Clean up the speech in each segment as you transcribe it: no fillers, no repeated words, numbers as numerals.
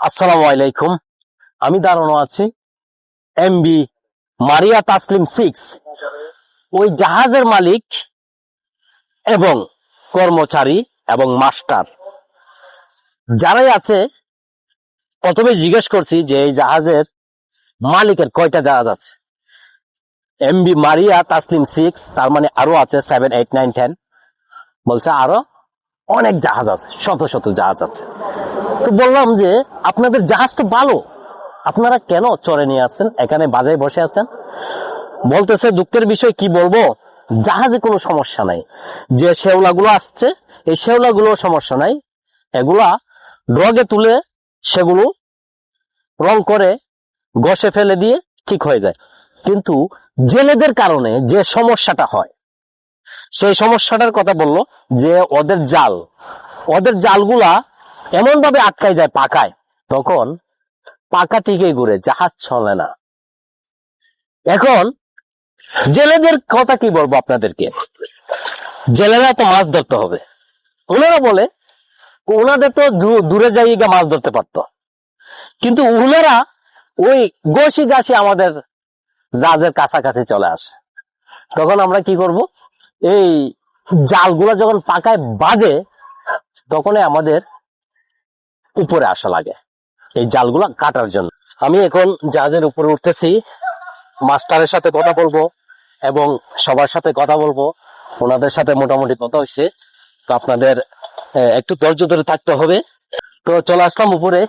আসসালামু আলাইকুম। আমি দাঁড়ানো আছি এমবি মারিয়া তাসলিম 6, ওই জাহাজের মালিক এবং কর্মচারী এবং মাস্টার যারাই আছে। প্রথমে জিজ্ঞেস করছি যে এই জাহাজের মালিকের কয়টা জাহাজ আছে। এমবি মারিয়া তাসলিম 6, তার মানে আরো আছে 7, 8, 9, 10। বলছে আরো অনেক জাহাজ আছে, শত শত জাহাজ আছে। তো বললাম যে আপনাদের জাহাজ তো ভালো, আপনারা কেন চড়ে নিয়ে আছেন, এখানে বাজায় বসে আছেন? বলতেছে দুঃখের বিষয় কি বলবো, জাহাজে কোনো সমস্যা নাই, যে শেওলাগুলো আসছে এই শেওলাগুলো সমস্যা নাই, এগুলা ড্রগে তুলে সেগুলো রং করে ঘষে ফেলে দিয়ে ঠিক হয়ে যায়। কিন্তু জেলেদের কারণে যে সমস্যাটা হয় সেই সমস্যাটার কথা বললো, যে ওদের জালগুলা এমন ভাবে আটকায় যায় পাকায়, তখন পাকা টিকে ঘুরে, জাহাজ চলে না। এখন জেলেদের কথা কি বলবো আপনাদেরকে, জেলেরা তো মাছ ধরতে হবে। ওনারা বলে ওনাদের তো দূরে জায়গা মাছ ধরতে পারতো, কিন্তু ওনারা ওই গসি গাছি আমাদের জাহাজের কাছাকাছি চলে আসে। তখন আমরা কি করব, এই জালগুলা যখন পাকায় বাজে তখনই আমাদের উপরে আসা লাগে এই জালগুলা কাটার জন্য। আমি এখন জাহাজের উপরে উঠতেছি, মাস্টারের সাথে কথা বলবো এবং সবার সাথে কথা বলবো। ওনাদের সাথে মোটামুটি কথা হয়েছে, তো আপনাদের একটু ধৈর্য ধরে থাকতে হবে। তো চলে আসলাম উপরে,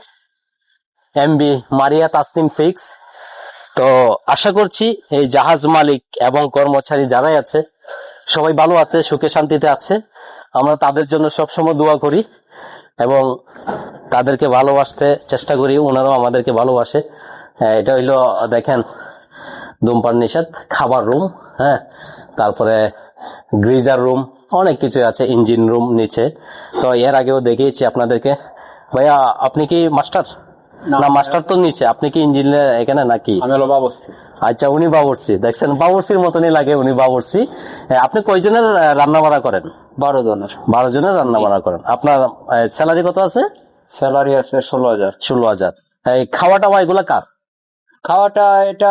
এমবি মারিয়া তাসলিম 6। তো আশা করছি এই জাহাজ মালিক এবং কর্মচারী যারাই আছে সবাই ভালো আছে, সুখে শান্তিতে আছে। আমরা তাদের জন্য সবসময় দোয়া করি এবং তাদেরকে ভালোবাসতে চেষ্টা করি, ওনারাও আমাদেরকে ভালোবাসে। এটা হইলো দেখেন ধূমপান নিষেধ, খাবার রুম, হ্যাঁ, তারপরে গ্রিজার রুম, অনেক কিছু আছে, ইঞ্জিন রুম নিচে। তো এর আগেও দেখিয়েছি আপনাদেরকে। ভাইয়া আপনি কি মাস্টার? না, মাস্টার তো নিচে, আপনি কি ইঞ্জিনিয়ার এখানে নাকি? আমি হলো বাবুর্চি। আচ্ছা, উনি বাবুর্চি, দেখছেন বাবুর্চির মতনই লাগে, উনি বাবুর্চি। আপনি কয়জনের রান্না বাড়া করেন? 12 জনের। 12 জনের রান্না বাড়া করেন। আপনার স্যালারি কত আছে? স্যালারি আছে 16,000। 16,000। এই খাওয়া টাওয়া এগুলা কার? খাওয়াটা এটা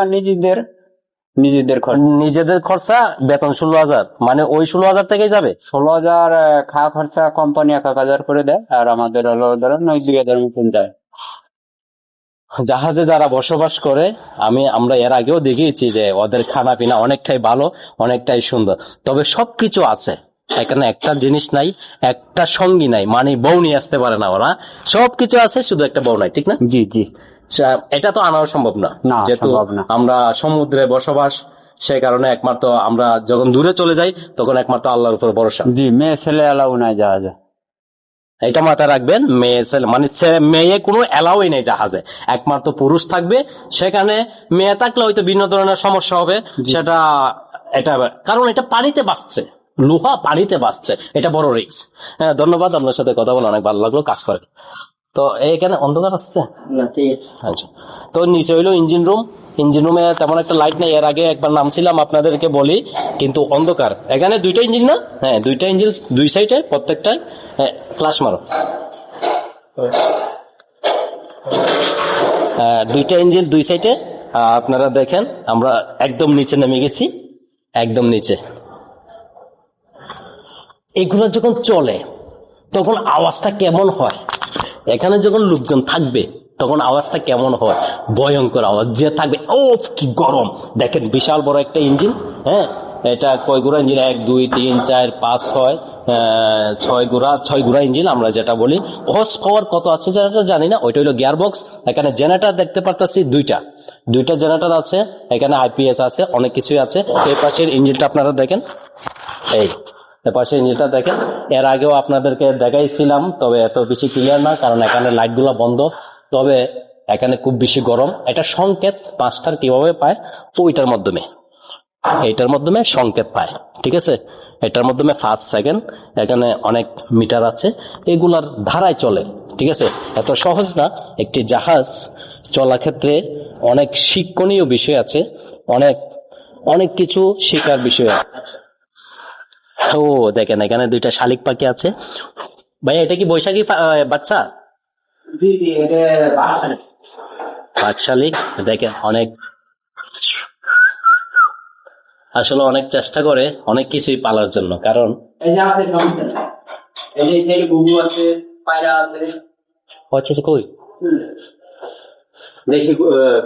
নিজেদের খরচ। নিজেদের খরচা, বেতন 16,000, মানে ওই 16,000 থেকেই যাবে? 16,000 খাওয়া খরচা কোম্পানি 1,000 করে দেয়, আর আমাদের হলো ধরো 9-2,000 মতন যায়। জাহাজে যারা বসবাস করে আমরা এর আগেও দেখিয়েছি যে ওদের খানা পিনা অনেকটাই ভালো, অনেকটাই সুন্দর। তবে সবকিছু আছে এখানে, একটা জিনিস নাই, একটা সঙ্গী নাই, মানে বউ নিয়ে আসতে পারে না ওরা। সবকিছু আছে, শুধু একটা বউ নাই, ঠিক না? জি জি। এটা তো আনাও সম্ভব না, যেহেতু আমরা সমুদ্রে বসবাস, সেই কারণে একমাত্র আমরা যখন দূরে চলে যাই তখন একমাত্র আল্লাহর উপর ভরসা। জি, মেয়ে ছেলে এলাও নাই জাহাজে, এটা মাথায় রাখবেন। মেয়ে ছেলে মানে মেয়ে কোনো এলাওই নেই জাহাজে, একমাত্র পুরুষ থাকবে। সেখানে মেয়ে থাকলে হয়তো ভিন্ন ধরনের সমস্যা হবে, সেটা এটা কারণ এটা পানিতে বাঁচছে, লোহা পানিতে বাঁচছে, এটা বড় রিস্ক। হ্যাঁ, ধন্যবাদ, আপনার সাথে কথা বলে অনেক ভালো লাগলো। কাজ করেন। তো এখানে অন্ধকার আসছে, আচ্ছা। তো নিচে হইলো ইঞ্জিন রুম। ইঞ্জিন রুমে তেমন একটা লাইট নেই, এর আগে একবার নামছিলাম আপনাদেরকে বলি, কিন্তু অন্ধকার। এখানে দুইটা ইঞ্জিন না? হ্যাঁ, দুইটা ইঞ্জিন, দুই সাইডে প্রত্যেকটাই। ফ্ল্যাশ মারো। দুইটা ইঞ্জিন দুই সাইডে। আপনারা দেখেন আমরা একদম নিচে নেমে গেছি, একদম নিচে। এগুলো যখন চলে তখন আওয়াজটা কেমন হয়, এখানে যখন লোকজন থাকবে তখন আওয়াজটা কেমন হয়, ভয়ঙ্কর আওয়াজ যে থাকবে। ও কি গরম, দেখেন বিশাল বড় একটা ইঞ্জিন। হ্যাঁ, এটা কয় গুড়া ইঞ্জিন? 1, 2, 3, 4, 5, 6, 6 গুড়া ইঞ্জিন আমরা যেটা বলি। হর্স পাওয়ার কত আছে যেটা জানি না, ওইটা হলো গিয়ার বক্স। এখানে জেনারেটর দেখতে পারতেছি দুইটা জেনারেটর আছে, এখানে আইপিএস আছে, অনেক কিছুই আছে। এই পাশের ইঞ্জিনটা আপনারা দেখেন, এই পাশে ইঞ্জিনটা দেখেন। এর আগেও আপনাদেরকে দেখাইছিলাম, তবে এত বেশি ক্লিয়ার না কারণ এখানে লাইটগুলো বন্ধ। তবে এখানে খুব বেশি গরম। এটা সংকেত মাস্টার কিভাবে পায়, ওইটার মাধ্যমে, এইটার মাধ্যমে সংকেত পায়, ঠিক আছে। এটার মাধ্যমে ফার্স্ট সেকেন্ড, এখানে অনেক মিটার আছে, এগুলার ধারায় চলে, ঠিক আছে। এত সহজ না একটি জাহাজ চলার ক্ষেত্রে, অনেক শিক্ষণীয় বিষয় আছে, অনেক কিছু শেখার বিষয় আছে। ও দেখেন এখানে দুইটা শালিক পাখি আছে। ভাইয়া এটা কি বৈশাখী বাচ্চা? জি জি, এটা বাকশালী দেখেন অনেক, আসলে অনেক চেষ্টা করে অনেক কিছুই পালার জন্য, কারণ এই যে আমাদের জমিতে আছে, এই যে সেই গুগু আছে, পায়রা আছে, হচ্ছে যে কই দেশি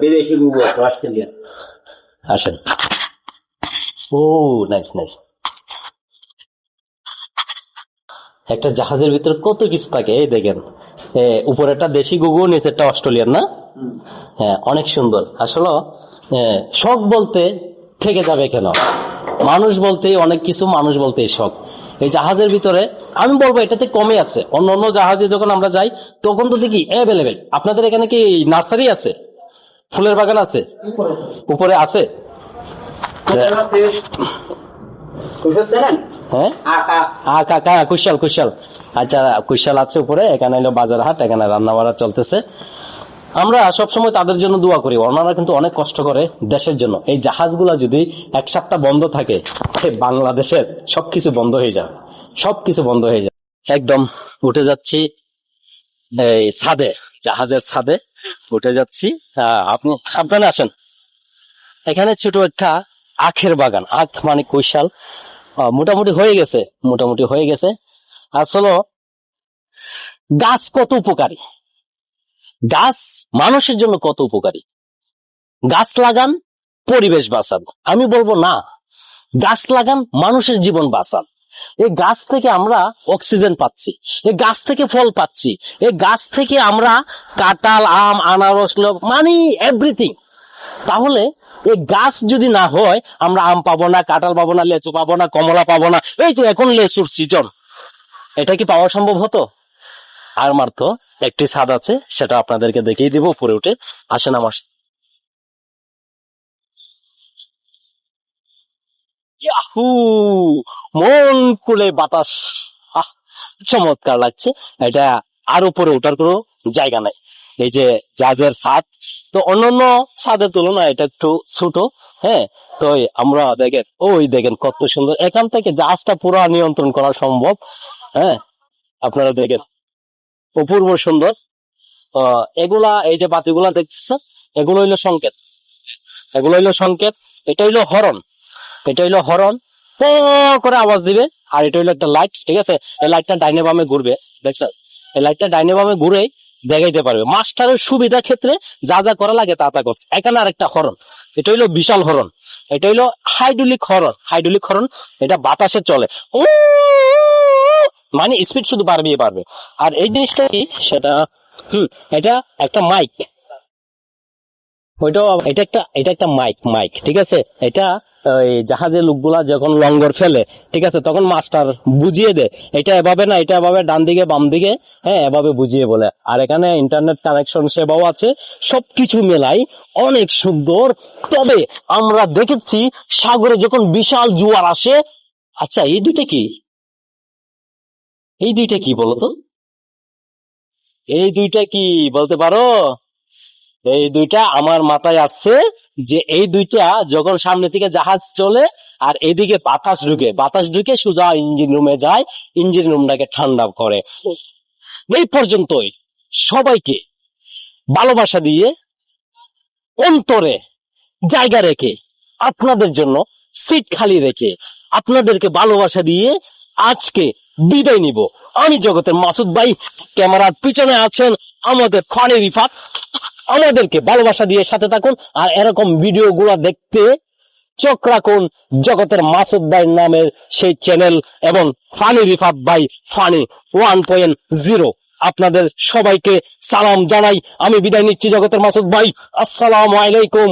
বিদেশি গুগু আছে অস্ট্রেলিয়া। আসেন। ও নাইস নাইস। একটা জাহাজের ভিতরে কত কিছু থাকে, এই দেখেন উপরে একটা দেশি গুগু, নিচেরটা অস্ট্রেলিয়ান না? হ্যাঁ, অনেক সুন্দর। আসলে শখ বলতে থেকে যাবে কেন, মানুষ বলতেই অনেক কিছু, মানুষ বলতেই শখ। এই জাহাজের ভিতরে আমি বলবো এটাতে কমে আছে। অন্য অন্য জাহাজে যখন আমরা যাই তখন তো দেখি অ্যাভেলেবেল। আপনাদের এখানে কি নার্সারি আছে, ফুলের বাগান আছে? উপরে আছে? হ্যাঁ, কাকা কুশাল কুশাল। আচ্ছা, কুশাল আছে উপরে। এখানে হলো বাজার হাট, এখানে রান্না বাড়া চলতেছে। আমরা সবসময় তাদের জন্য দোয়া করি, ওনারা কিন্তু অনেক কষ্ট করে দেশের জন্য। এই জাহাজগুলা যদি এক সপ্তাহ বন্ধ থাকে, বাংলাদেশের সবকিছু বন্ধ হয়ে যাবে, সবকিছু বন্ধ হয়ে যাবে। একদম উঠে যাচ্ছি এই ছাদে, জাহাজের ছাদে উঠে যাচ্ছি। আপনি সাবধানে আসেন। এখানে ছোট একটা আখের বাগান, আখ মানে কৈশাল, মোটামুটি হয়ে গেছে, মোটামুটি হয়ে গেছে। আসলে গাছ কত উপকারী, গাছ মানুষের জন্য কত উপকারী। গাছ লাগান, পরিবেশ বাঁচান। আমি বলবো না, গাছ লাগান, মানুষের জীবন বাঁচান। এই গাছ থেকে আমরা অক্সিজেন পাচ্ছি, এই গাছ থেকে ফল পাচ্ছি, এই গাছ থেকে আমরা কাঁঠাল, আম, আনারস, মানে এভরিথিং। তাহলে এই গাছ যদি না হয় আমরা আম পাবো না, কাঁঠাল পাবো না, লেচু পাবো না, কমলা পাবো না। এই যে এখন লেচুর সিজন, এটা কি পাওয়া সম্ভব হতো? আর মাত্র একটি ছাদ আছে, সেটা আপনাদেরকে দেখিয়ে দিব উপরে উঠে। আসেন আমার ইয়াহু, মন খুলে বাতাস, আহ চমৎকার লাগছে। এটা আর উপরে ওঠার কোনো জায়গা নাই। এই যে জাহাজের ছাদ, তো অন্যান্য ছাদের তুলনায় এটা একটু ছোট। হ্যাঁ, তো আমরা দেখেন, ওই দেখেন কত সুন্দর, এখান থেকে জাহাজটা পুরো নিয়ন্ত্রণ করা সম্ভব। হ্যাঁ, আপনারা দেখেন অপূর্ব সুন্দর। এগুলা, এই যে বাতিগুলা দেখতেছেন, এগুলো হইলো সংকেত, এগুলো হইলো সংকেত। এটা হইলো হরন, এটা হইলো হরন, প করে আওয়াজ দিবে। আর এটা হইলো একটা লাইট, ঠিক আছে? এই লাইটটা ডাইনে বামে ঘুরবে, দেখছেন? এই লাইটটা ডাইনে বামে ঘুরে দেখাইতে পারবে। মাস্টারের সুবিধা ক্ষেত্রে যা যা করা লাগে তা তা করছে। এখানে আরেকটা হরন, এটা হইলো বিশাল হরন, এটা হইলো হাইড্রোলিক হরন। হাইড্রোলিক হরন, এটা বাতাসে চলে, মানে স্পিড শুধু বাড়বে বাড়বে। আর এই জিনিসটা কি সেটা, এটা একটা মাইক, ওইটা এটা একটা মাইক, মাইক, ঠিক আছে? এটা ওই জাহাজের লোকগুলা যখন লঙ্গর ফেলে, ঠিক আছে, তখন মাস্টার বুঝিয়ে দেয় এটা এভাবে না, এটা এভাবে ডান দিকে বাম দিকে, হ্যাঁ, এভাবে বুঝিয়ে বলে। আর এখানে ইন্টারনেট কানেকশন সেবাও আছে, সবকিছু মেলাই অনেক সুন্দর। তবে আমরা দেখেছি সাগরে যখন বিশাল জোয়ার আসে, আচ্ছা এই দুইটা কি, এই দুইটা কি বলতো, এই দুইটা কি বলতে পারো? এই দুইটা আমার মাথায় আসছে যে এই দুইটা যখন সামনে থেকে জাহাজ চলে আর এদিকে বাতাস ঢুকে, বাতাস ঢুকে সোজা ইঞ্জিন রুমে যায়, ইঞ্জিন রুমটাকে ঠান্ডা করে। এই পর্যন্তই সবাইকে ভালোবাসা দিয়ে অন্তরে জায়গা রেখে, আপনাদের জন্য সিট খালি রেখে, আপনাদেরকে ভালোবাসা দিয়ে আজকে বিদায় নিব। আমি জগতের মাসুদ ভাই, ক্যামেরার পিছনে আছেন আমাদের ফানি রিফাত। আমাদেরকে ভালোবাসা দিয়ে সাথে থাকুন, আর এরকম ভিডিও গুলা দেখতে চোখ রাখুন জগতের মাসুদ ভাই নামের সেই চ্যানেল এবং ফানি রিফাত ভাই ফানি 1.0। আপনাদের সবাইকে সালাম জানাই, আমি বিদায় নিচ্ছি জগতের মাসুদ ভাই। আসসালামু আলাইকুম।